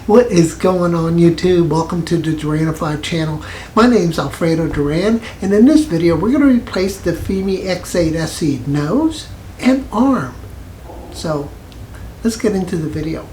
What is going on YouTube? Welcome to the Duranified channel. My name is Alfredo Duran, and in this video we're going to replace the Fimi X8 SE nose and arm. So let's get into the video.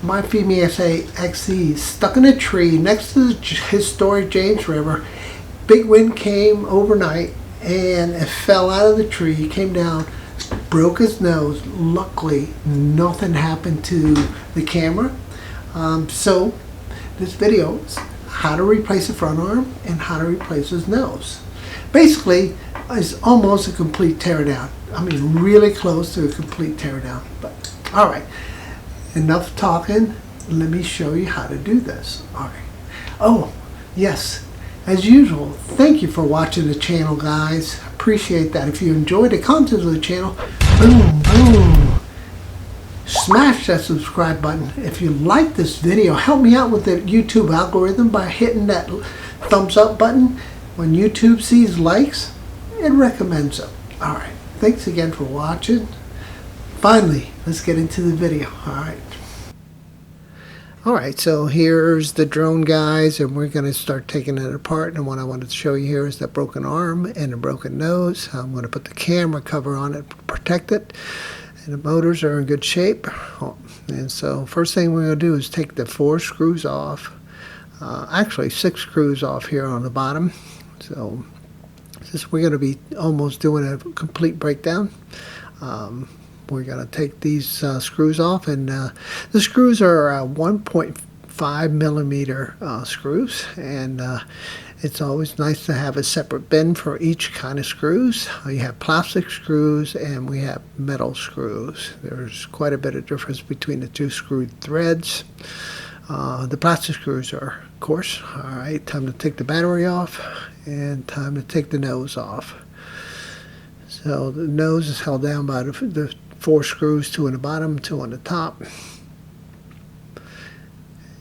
My Fimi X8 SE is stuck in a tree next to the historic James River. Big wind came overnight and it fell out of the tree, came down, broke his nose. Luckily, nothing happened to the camera. So this video is how to replace the front arm and how to replace his nose. Basically, it's almost a complete teardown. I mean, really close to a complete teardown. But all right. Enough talking, let me show you how to do this. All right. Oh, yes, as usual, thank you for watching the channel, guys. Appreciate that. If you enjoy the content of the channel, boom, boom. Smash that subscribe button. If you like this video, help me out with the YouTube algorithm by hitting that thumbs up button. When YouTube sees likes, it recommends them. All right. Thanks again for watching. Finally, let's get into the video. All right, so here's the drone, guys, and we're going to start taking it apart. And what I wanted to show you here is that broken arm and a broken nose. I'm going to put the camera cover on it to protect it. And the motors are in good shape. And so first thing we're going to do is take the 4 screws off. Actually, 6 screws off here on the bottom. So since we're going to be almost doing a complete breakdown, we're going to take these screws off, and the screws are 1.5 millimeter screws, and it's always nice to have a separate bin for each kind of screws. You have plastic screws and we have metal screws. There's quite a bit of difference between the 2 screw threads. The plastic screws are coarse. All right, time to take the battery off and time to take the nose off. So the nose is held down by the 4 screws, 2 on the bottom, 2 on the top.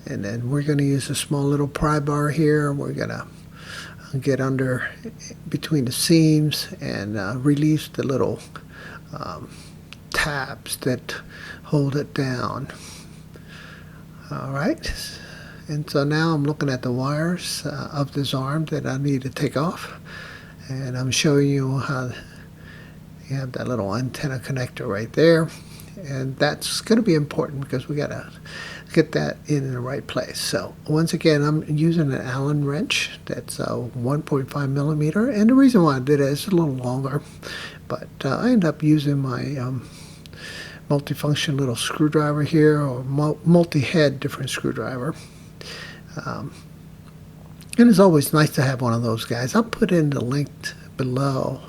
And then we're going to use a small little pry bar here. We're going to get under between the seams and release the little tabs that hold it down. All right. And so now I'm looking at the wires of this arm that I need to take off. And I'm showing you how you have that little antenna connector right there, and that's going to be important because we got to get that in the right place. So once again, I'm using an Allen wrench that's 1.5 millimeter, and the reason why I did it is a little longer, but I end up using my multifunction little screwdriver here, or multi-head different screwdriver. And it's always nice to have one of those guys. I'll put in the link below,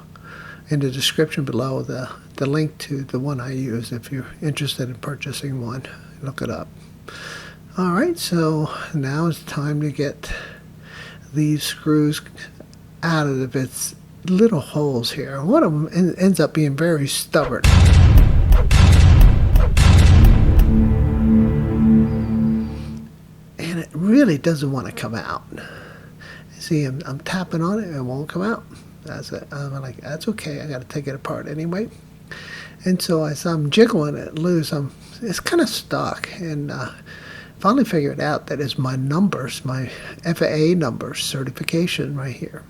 in the description below, the link to the one I use if you're interested in purchasing one. Look it up. All right, so now it's time to get these screws out of its little holes here. One of them ends up being very stubborn. And it really doesn't want to come out. See, I'm tapping on it and it won't come out. I'm like, that's okay, I got to take it apart anyway. And so as I'm jiggling it loose, it's kind of stuck, and finally figured out that it's my numbers, my FAA numbers certification right here.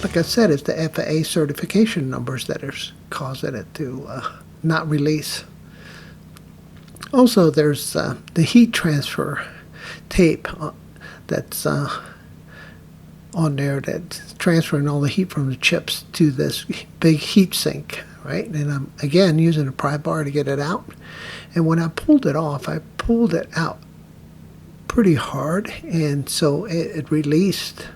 Like I said, it's the FAA certification numbers that are causing it to not release. Also, there's the heat transfer tape that's on there that's transferring all the heat from the chips to this big heat sink, right? And I'm again using a pry bar to get it out. And when I pulled it off, I pulled it out pretty hard, and so it released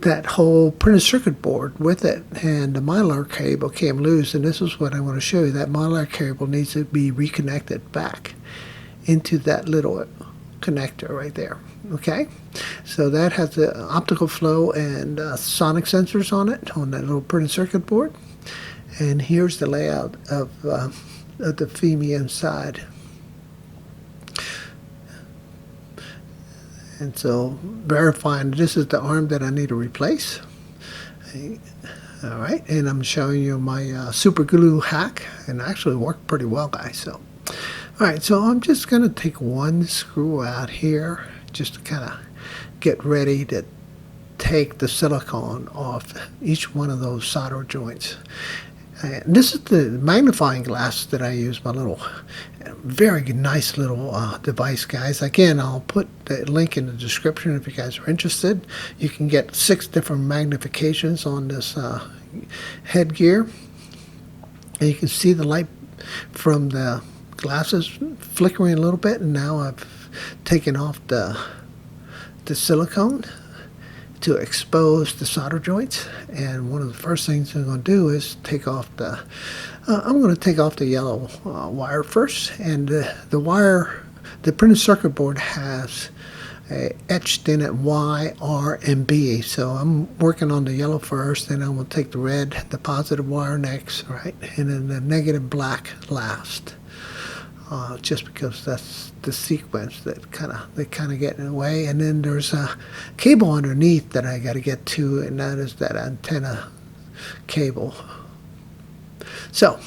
that whole printed circuit board with it, and the mylar cable came loose. And this is what I want to show you. That mylar cable needs to be reconnected back into that little connector right there. Okay, so that has the optical flow and sonic sensors on it, on that little printed circuit board. And here's the layout of the Fimi inside. And so verifying this is the arm that I need to replace. All right, and I'm showing you my super glue hack, and actually worked pretty well, guys. So, all right, so I'm just gonna take one screw out here, just to kind of get ready to take the silicone off each one of those solder joints. And this is the magnifying glass that I use, my little, very nice little device, guys. Again, I'll put the link in the description if you guys are interested. You can get 6 different magnifications on this headgear. And you can see the light from the glasses flickering a little bit, and now I've taken off the silicone to expose the solder joints. And one of the first things I'm going to do is take off the I'm going to take off the yellow wire first. And the wire, the printed circuit board has etched in it Y, R, and B. So I'm working on the yellow first, then I'm going to take the red, the positive wire next, right, and then the negative black last. Just because that's the sequence that kind of get in the way. And then there's a cable underneath that I got to get to, and that is that antenna cable. So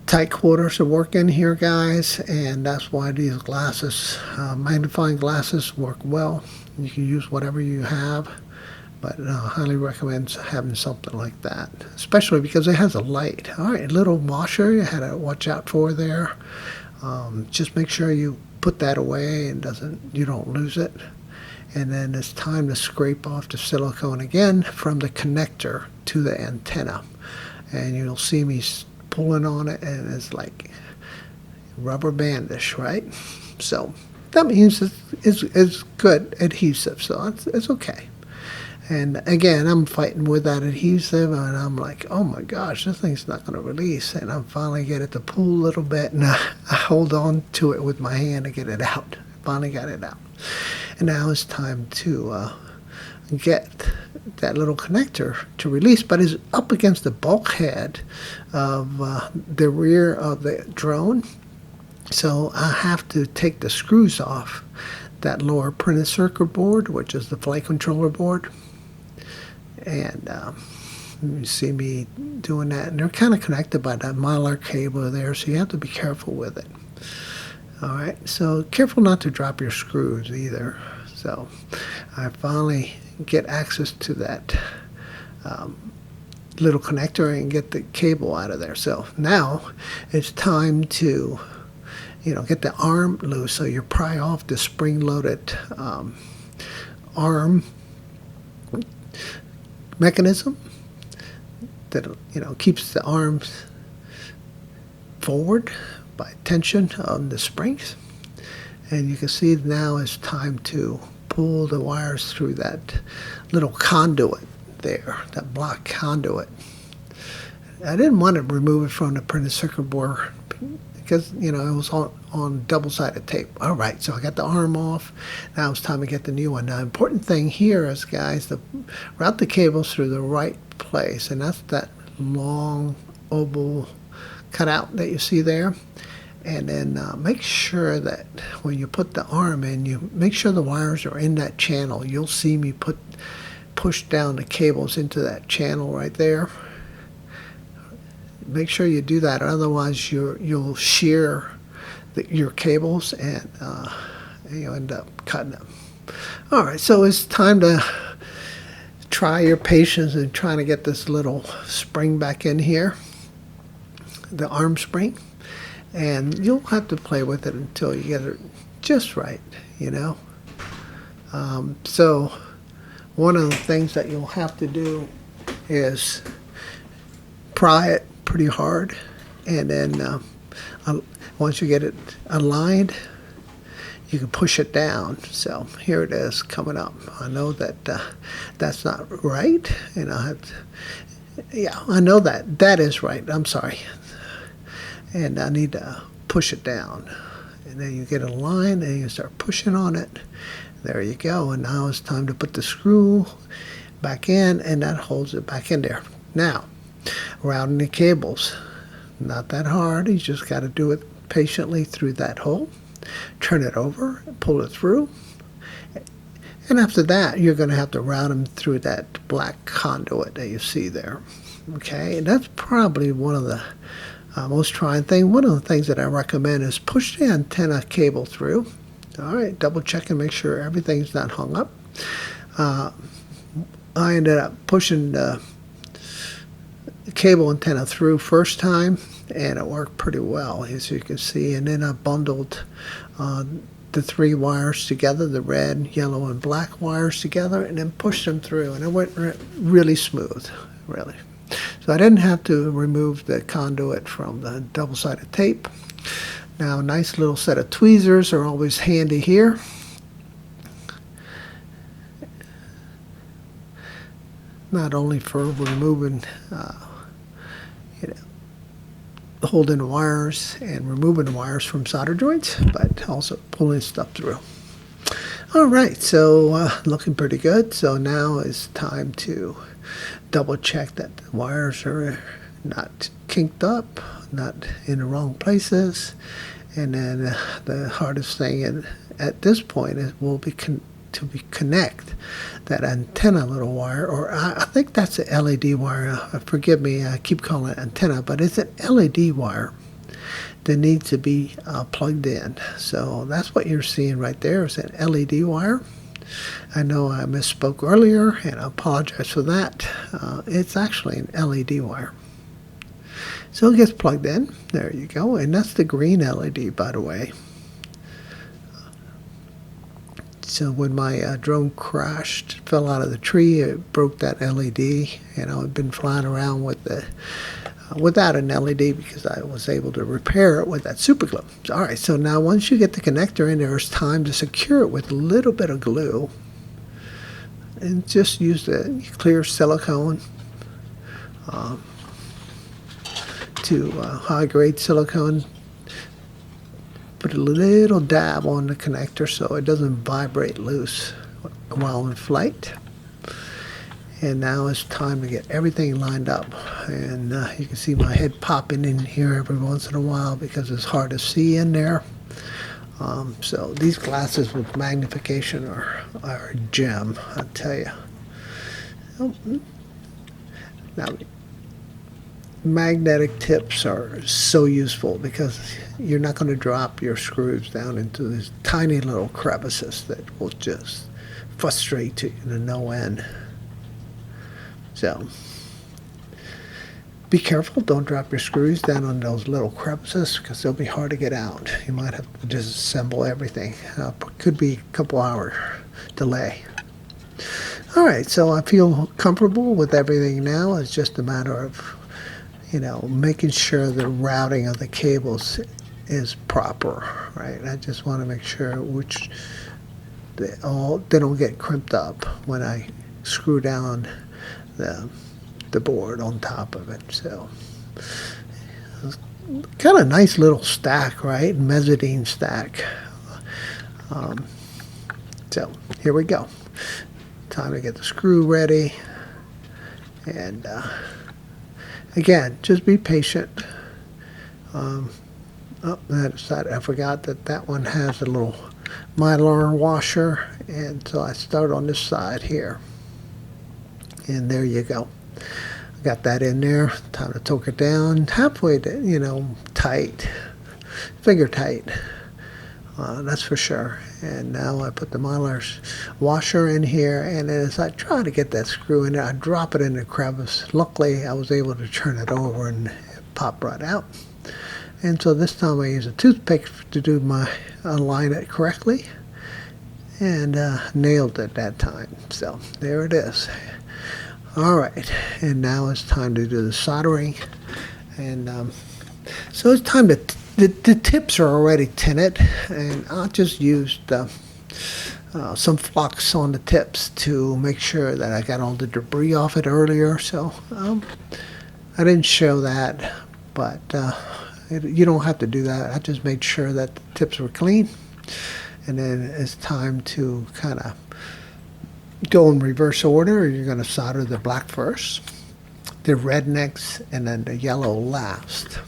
tight quarters are working here, guys, and that's why these glasses, magnifying glasses, work well. You can use whatever you have, but I highly recommend having something like that, especially because it has a light. All right, a little washer you had to watch out for there. Just make sure you put that away and you don't lose it. And then it's time to scrape off the silicone again from the connector to the antenna. And you'll see me pulling on it, and it's like rubber bandish, right? So that means it's good adhesive, so it's okay. And again, I'm fighting with that adhesive, and I'm like, oh my gosh, this thing's not going to release. And I finally get it to pull a little bit, and I hold on to it with my hand to get it out. Finally got it out. And now it's time to get that little connector to release, but it's up against the bulkhead of the rear of the drone. So I have to take the screws off that lower printed circuit board, which is the flight controller board. And you see me doing that, and they're kind of connected by that mylar cable there, so you have to be careful with it. All right, so careful not to drop your screws either. So I finally get access to that little connector and get the cable out of there. So now it's time to, get the arm loose. So you pry off the spring-loaded arm mechanism that keeps the arms forward by tension on the springs. And you can see now it's time to pull the wires through that little conduit there, that block conduit. I didn't want to remove it from the printed circuit board because it was on double-sided tape. All right, so I got the arm off. Now it's time to get the new one. Now, important thing here is, guys, to route the cables through the right place, and that's that long oval cutout that you see there. And then make sure that when you put the arm in, you make sure the wires are in that channel. You'll see me push down the cables into that channel right there. Make sure you do that, otherwise you'll shear your cables, and you end up cutting them. All right, so it's time to try your patience in trying to get this little spring back in here, the arm spring. And you'll have to play with it until you get it just right, So one of the things that you'll have to do is pry it pretty hard, and then once you get it aligned, you can push it down. So here it is coming up. I know that that's not right, and I have to, yeah, I know that is right. I'm sorry, and I need to push it down, and then you get a line, and you start pushing on it. There you go. And now it's time to put the screw back in, and that holds it back in there. Now, routing the cables, not that hard. You just got to do it patiently through that hole. Turn it over, pull it through, and after that you're going to have to route them through that black conduit that you see there. Okay, and that's probably one of the most trying things. One of the things that I recommend is push the antenna cable through. All right, double check and make sure everything's not hung up. I ended up pushing the cable antenna through first time, and it worked pretty well, as you can see. And then I bundled the 3 wires together, the red, yellow, and black wires together, and then pushed them through, and it went really smooth, really. So I didn't have to remove the conduit from the double-sided tape. Now, a nice little set of tweezers are always handy here. Not only for removing holding the wires and removing the wires from solder joints, but also pulling stuff through. All right, so looking pretty good. So now it's time to double check that the wires are not kinked up, not in the wrong places. And then the hardest thing at this point will be to connect that antenna little wire, or I think that's an LED wire. Forgive me, I keep calling it antenna, but it's an LED wire that needs to be plugged in. So that's what you're seeing right there, is an LED wire. I know I misspoke earlier, and I apologize for that. It's actually an LED wire. So it gets plugged in. There you go, and that's the green LED, by the way. So when my drone crashed, fell out of the tree, it broke that LED. I've been flying around with without an LED because I was able to repair it with that super glue. All right, so now once you get the connector in there, it's time to secure it with a little bit of glue. And just use the clear silicone to high-grade silicone. Put a little dab on the connector so it doesn't vibrate loose while in flight. And now it's time to get everything lined up. And you can see my head popping in here every once in a while because it's hard to see in there. So these glasses with magnification are a gem, I tell you. Now, magnetic tips are so useful because you're not going to drop your screws down into these tiny little crevices that will just frustrate you to no end. So be careful, don't drop your screws down on those little crevices because they'll be hard to get out. You might have to disassemble everything. Could be a couple hour delay. All right, so I feel comfortable with everything now. It's just a matter of making sure the routing of the cables is proper, right? I just want to make sure they don't get crimped up when I screw down the board on top of it. So kind of nice little stack, right? Mezzanine stack. So here we go. Time to get the screw ready, and again, just be patient. That side, I forgot that one has a little mylar washer, and so I start on this side here. And there you go. Got that in there. Time to torque it down. Halfway to, tight. Finger tight. That's for sure. And now I put the mylar washer in here, and as I try to get that screw in there, I drop it in the crevice. Luckily, I was able to turn it over and it popped right out. And so this time I use a toothpick to align it correctly. and nailed it that time. So there it is. All right, and now it's time to do the soldering. And so it's time to, the tips are already tinted, and I'll just use some flux on the tips to make sure that I got all the debris off it earlier. So I didn't show that, but you don't have to do that. I just made sure that the tips were clean. And then it's time to kind of go in reverse order. You're going to solder the black first, the red next, and then the yellow last.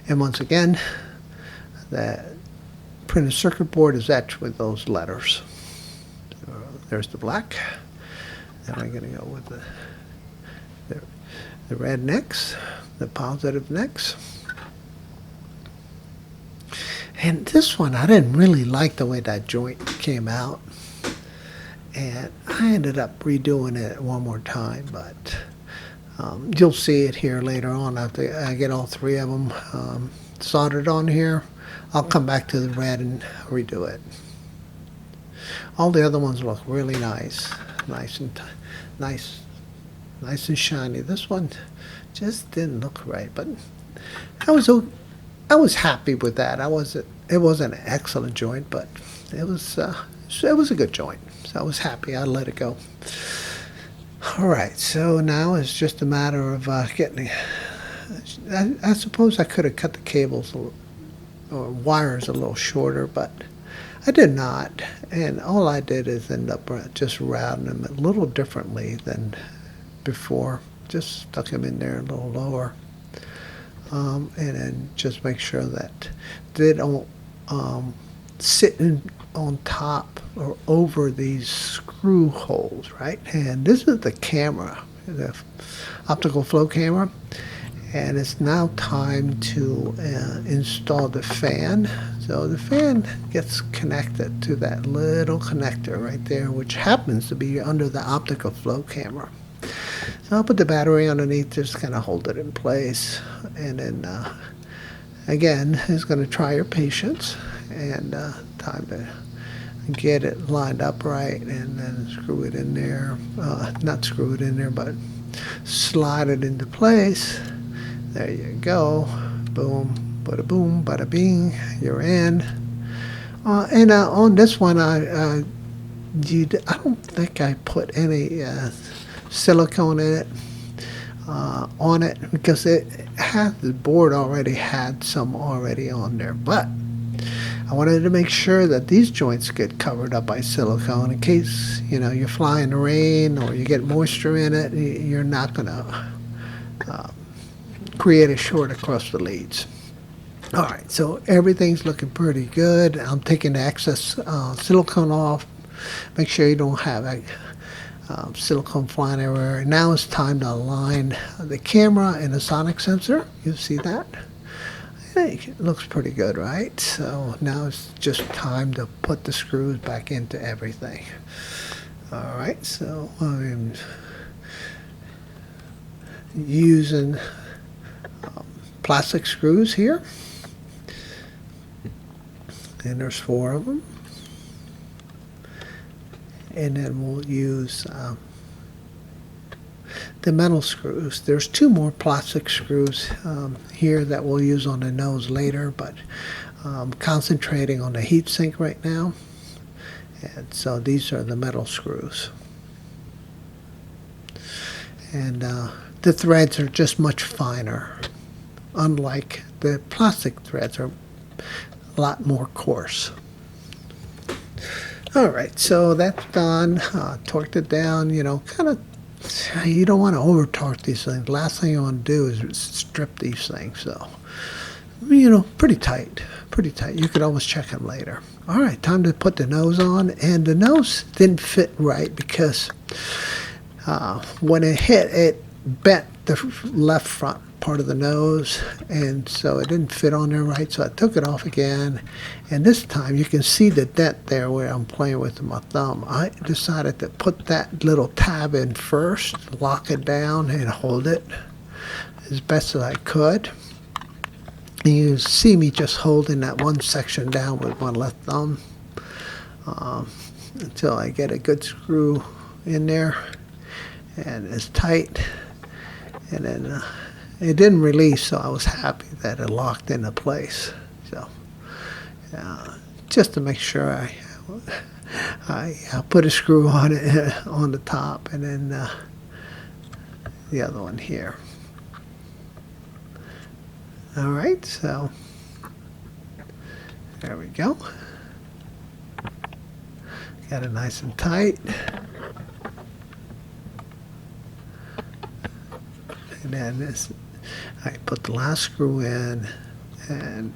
And once again, the printed circuit board is etched with those letters. So there's the black. Then we're going to go with the red next, the positive next. And this one, I didn't really like the way that joint came out. And I ended up redoing it one more time, but you'll see it here later on after I get all three of them soldered on here. I'll come back to the red and redo it. All the other ones look really nice, nice and shiny. This one just didn't look right, but I was happy with that. It wasn't an excellent joint, but it was a good joint. So I was happy. I let it go. All right. So now it's just a matter of getting. I suppose I could have cut the cables or wires a little shorter, but I did not. And all I did is end up just routing them a little differently than before. Just stuck them in there a little lower. And then just make sure that they don't sit on top or over these screw holes, right? And this is the camera, the optical flow camera, and it's now time to install the fan. So the fan gets connected to that little connector right there, which happens to be under the optical flow camera. So I'll put the battery underneath, just kind of hold it in place, and then again, it's going to try your patience, and time to get it lined up right, and then screw it in there. Not screw it in there, but slide it into place. There you go. Boom, bada boom, bada bing. You're in. And on this one, I don't think I put any silicone in it on it, because the board already had some already on there, but I wanted to make sure that these joints get covered up by silicone in case you fly in the rain or you get moisture in it. You're not going to create a short across the leads. All right, so everything's looking pretty good. I'm taking the excess silicone off. Make sure you don't have silicone flying everywhere. Now it's time to align the camera and the sonic sensor. You see that? Hey, it looks pretty good, right? So now it's just time to put the screws back into everything. All right, so I'm using plastic screws here, and there's 4 of them. And then we'll use the metal screws. There's 2 more plastic screws here that we'll use on the nose later, but I'm concentrating on the heat sink right now. And so these are the metal screws. And the threads are just much finer, unlike the plastic threads are a lot more coarse. All right, so that's done. Torqued it down, kind of. You don't want to over torque these things. Last thing you want to do is strip these things. So, pretty tight, pretty tight. You could always check them later. All right, time to put the nose on, and the nose didn't fit right because when it hit, it bent the left front part of the nose, and so it didn't fit on there right, so I took it off again, and this time you can see the dent there where I'm playing with my thumb. I decided to put that little tab in first, lock it down, and hold it as best as I could. And you see me just holding that one section down with my left thumb. until I get a good screw in there and it's tight. And then it didn't release, so I was happy that it locked into place. So just to make sure I put a screw on it on the top, and then the other one here. All right, so there we go. Got it nice and tight. And then I put the last screw in, and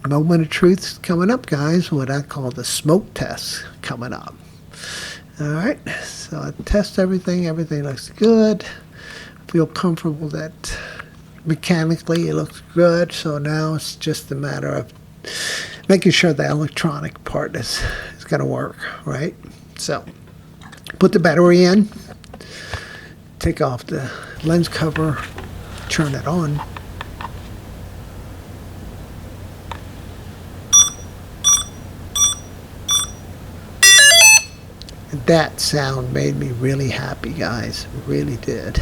moment of truth's coming up, guys. What I call the smoke test coming up. All right, so I test everything. Everything looks good. I feel comfortable that mechanically it looks good. So now it's just a matter of making sure the electronic part is going to work, right? So put the battery in, take off the lens cover, turn it on. And that sound made me really happy, guys. It really did.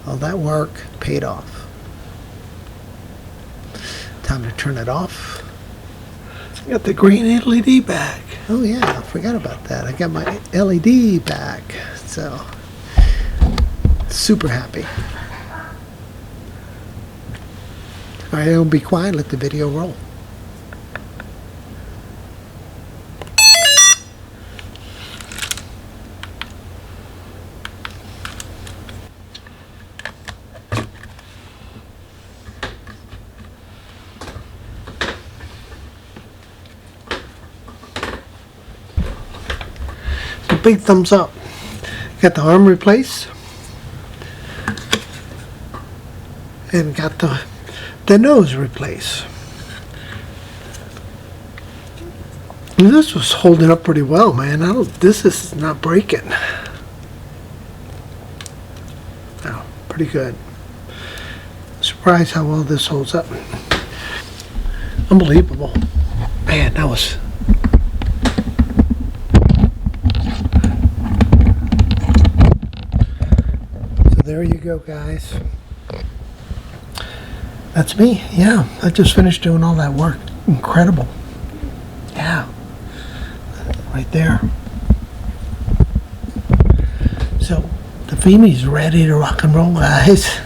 All that work paid off. Time to turn it off. I got the green LED back. Oh yeah, I forgot about that. I got my LED back. So, super happy. All right, I'll be quiet, let the video roll. So big thumbs up. Got the arm replaced. And got the nose replaced. And this was holding up pretty well, man. This is not breaking. Oh, pretty good. Surprised how well this holds up. Unbelievable. Man, that was... So there you go, guys. That's me. Yeah, I just finished doing all that work. Incredible. Yeah. Right there. So, the Fimi's ready to rock and roll, guys.